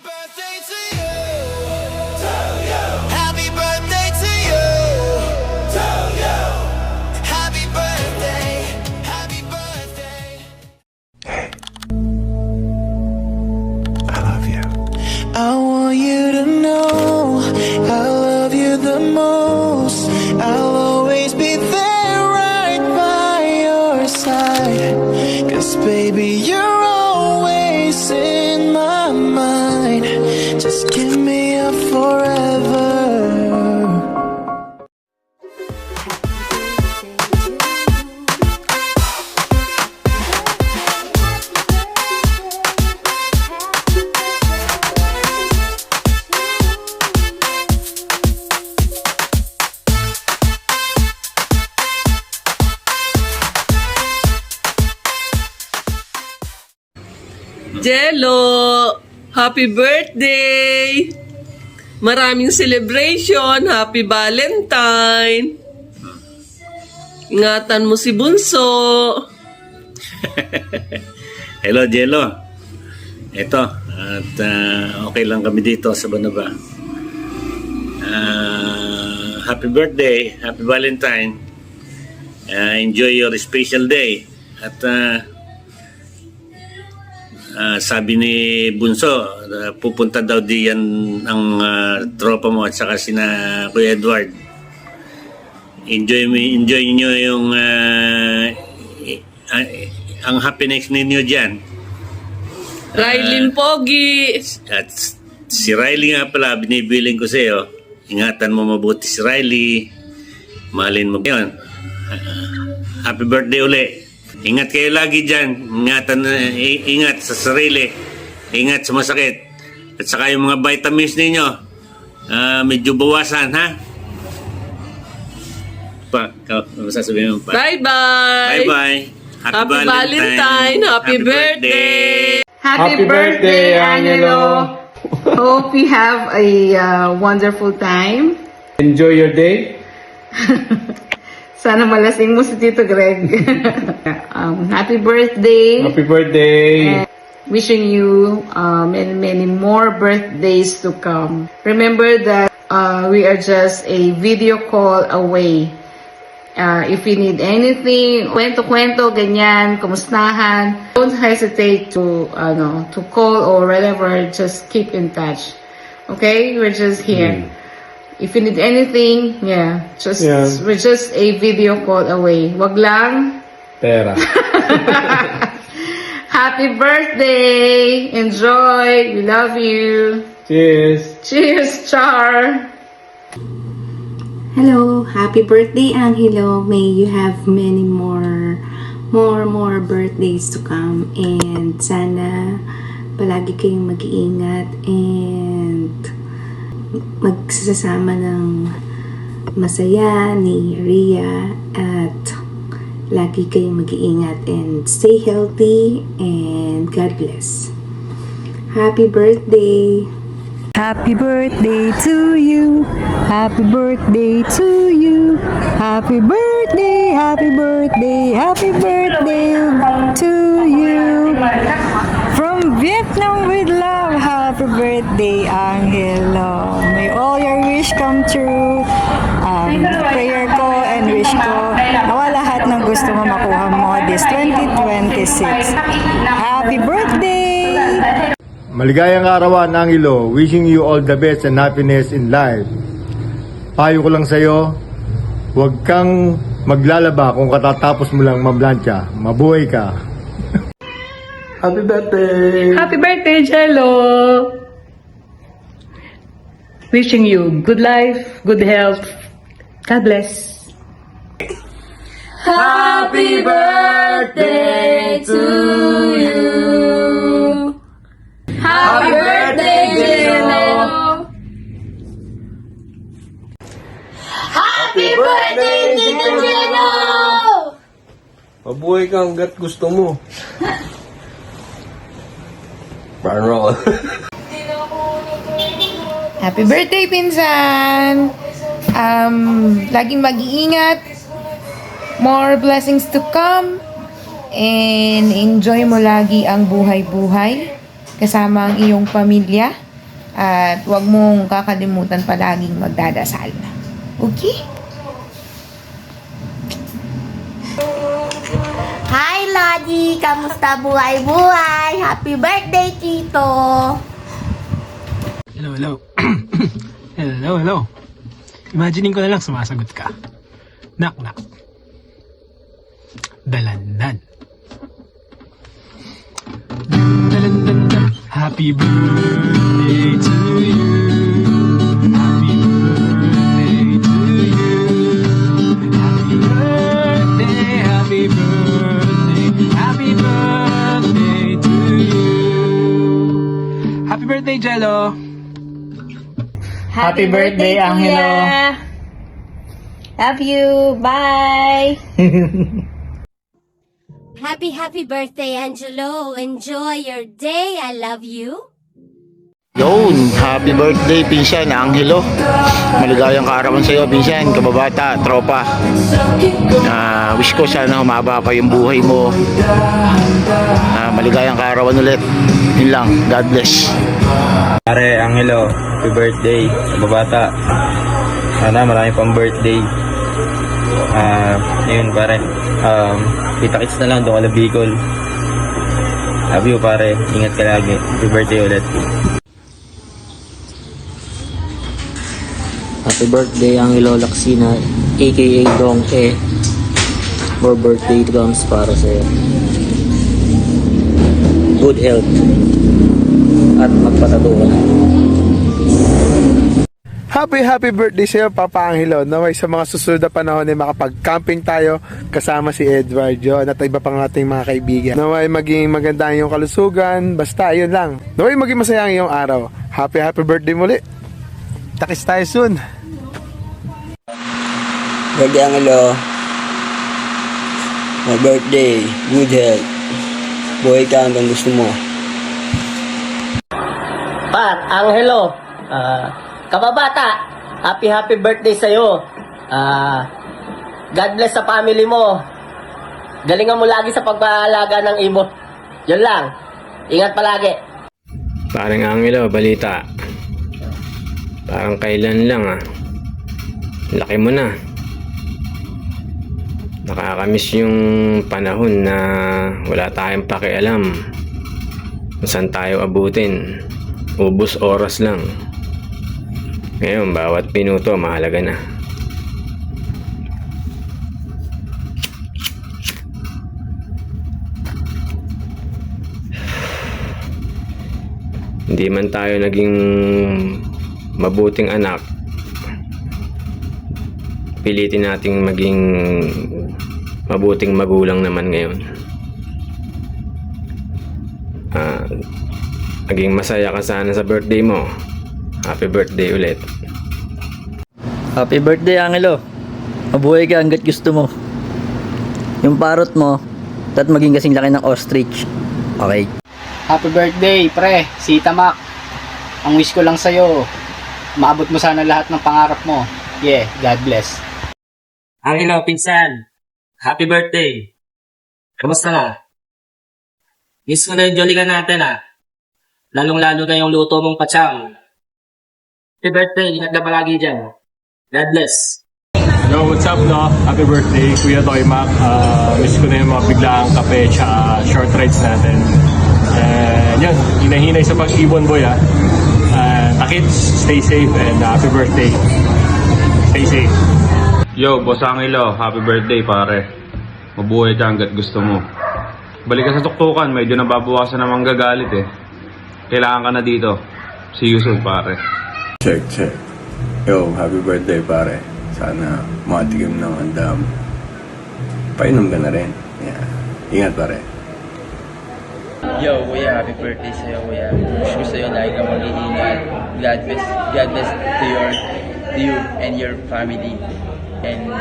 birthday to you. Happy birthday to you. Happy birthday. Happy birthday. I love you. I want you to know I love you the most. I'll always be there right by your side. 'Cause baby, you're always in my mind. Just give me a forever. Jello, happy birthday! Maraming celebration, happy Valentine! Ingatan mo si Bunso. Hello, Jello. Ito, at okay lang kami dito sa Banaba. Happy birthday, happy Valentine. Enjoy your special day. At sabi ni Bunso, pupunta daw diyan ang tropa mo at saka sina Kuya Edward. Enjoy niyo yung ang happiness ninyo diyan. Rylin Pogi. At si Riley nga pala, binibiling ko sa iyo. Ingatan mo mabuti si Riley. Mahalin mo yun. Happy birthday uli. Ingat kayo lagi dyan. Ingat sa sarili. Ingat sa masakit. At saka yung mga vitamins ninyo, medyo bawasan, ha? Ano sasabihin mo pa? Bye-bye! Bye-bye! Happy Valentine! Happy birthday! Happy birthday, Angelo! Hope you have a wonderful time. Enjoy your day. Sana malasing mo si Tito Greg. Happy birthday. Happy birthday. Wishing you many more birthdays to come. Remember that we are just a video call away. If you need anything, kwento-kwento, ganyan, kumustahan, don't hesitate to call or whatever, just keep in touch. Okay? We're just here. If you need anything, we're just a video call away. Wag lang. Pera. Happy birthday! Enjoy! We love you! Cheers. Cheers, Char! Hello, happy birthday, Angelo. May you have many more birthdays to come, and sana palagi kayong mag-iingat and magsasama ng masaya ni Rhea, at lagi kayong mag-iingat and stay healthy, and God bless. Happy birthday! Happy birthday to you. Happy birthday to you. Happy birthday, happy birthday, happy birthday to you. From Vietnam with love, happy birthday, Angelo. May all your wish come true. Prayer ko and wish ko na lahat ng gusto mo makuha mo this 2026. Happy birthday! Maligayang arawan, Angelo. Wishing you all the best and happiness in life. Payo ko lang sa'yo, huwag kang maglalaba kung katatapos mo lang mablansya. Mabuhay ka. Happy birthday! Happy birthday, Jello! Wishing you good life, good health. God bless. Happy birthday to you! Happy birthday, Jello! Happy birthday, Tito Jello! Mabuhay ka hanggat gusto mo. Roll. Happy birthday, Pinsan! Laging mag-iingat. More blessings to come. And enjoy mo lagi ang buhay-buhay kasama ang iyong pamilya. At huwag mong kakalimutan palaging magdadasal. Okay? Hi, Lodi! Kamusta buhay-buhay? Happy birthday, Tito! Hello, hello. Hello, hello. Imagining ko na lang sumasagot ka. Knock, knock. Dalandan. Dalandan. Happy birthday to you. Happy birthday to you. Happy birthday, happy birthday, happy birthday to you. Happy birthday, Jello. Happy birthday, Angelo. Love you. Bye. Happy birthday, Angelo! Enjoy your day! I love you! Yun, happy birthday pinsan, Angelo. Maligayang kaarawan sa iyo pinsan, kababata, tropa. Wish ko sana humaba pa yung buhay mo. Maligayang kaarawan ulit. Yun lang, God bless. Pare, Angelo, happy birthday, kababata. Sana marami pang birthday. Yun pare, kita-kits na lang doon ka na Bicol. Love you pare, ingat ka lagi. Happy birthday ulit. Happy birthday Angelo Laksina aka Dong E. More birthday drums para sa iyo. Good health at magpatato ka na. Happy birthday sa iyo, Papa Angelo. Naway sa mga susunod na panahon ay makapag-camping tayo kasama si Edward John at iba pang ating mga kaibigan. Naway maging maganda ang iyong kalusugan. Basta, yun lang. Naway maging masaya ang iyong araw. Happy birthday muli. Takis tayo soon. Birthday Angelo. My birthday. Good health. Buhay ka hanggang gusto mo. Pat, Angelo. Kababata, happy birthday sa'yo. God bless sa family mo. Galingan mo lagi sa pag-aalaga ng ibon. Yun lang. Ingat palagi. Parang Angelo, balita. Parang kailan lang Laki mo na. Nakakamiss yung panahon na wala tayong pakialam kung saan tayo abutin. Ubus oras lang. Ngayon, bawat minuto mahalaga na. Hindi man tayo naging mabuting anak, pilitin nating maging mabuting magulang naman ngayon. Naging masaya ka sana sa birthday mo. Happy birthday ulit. Happy birthday Angelo. Mabuhay ka hanggat gusto mo. Yung parot mo, dapat maging kasing laki ng ostrich. Okay? Happy birthday, pre, si Tamak. Ang wish ko lang sa'yo, maabot mo sana lahat ng pangarap mo. Yeah, God bless. Angelo, pinsan. Happy birthday. Kamusta na? Miss ko na yung jolly ka natin Lalong-lalo na yung luto mong patsang. Happy birthday, ingat na palagi dyan. God bless. Yo, what's up no? Happy birthday, Kuya Toy Mac. Miss ko na yung mga biglaang kape at short rides natin. And yun, hinahinay sa pag-ibon boy Takits, stay safe and happy birthday. Stay safe. Yo, Boss Angelo, happy birthday pare. Mabuhay ka hanggat gusto mo. Balik ka sa tuktukan, medyo nababawasan na manggagalit Kailangan ka na dito. See you soon pare. Check. Yo, happy birthday pare. Sana matikim ng andam. Painom ka na rin. Yeah. Ingat pare. Yo, kuya, happy birthday sa'yo, kuya. Wish ko sa'yo lagi kang mag-iingat. God bless to you and your family. And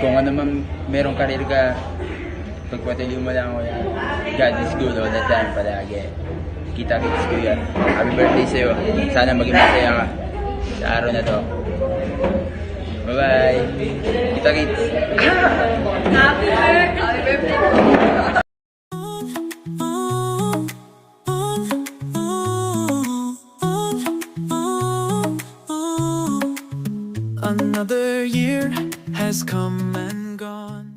kung ano man merong karir ka, pagpatuloy mo lang, kuya. God is good all the time, palagi. Kita-kits, kuya. Happy birthday sa'yo. Sana maging masaya ka sa araw na to. Bye-bye. Kita-kits. Happy birthday! Another year has come and gone.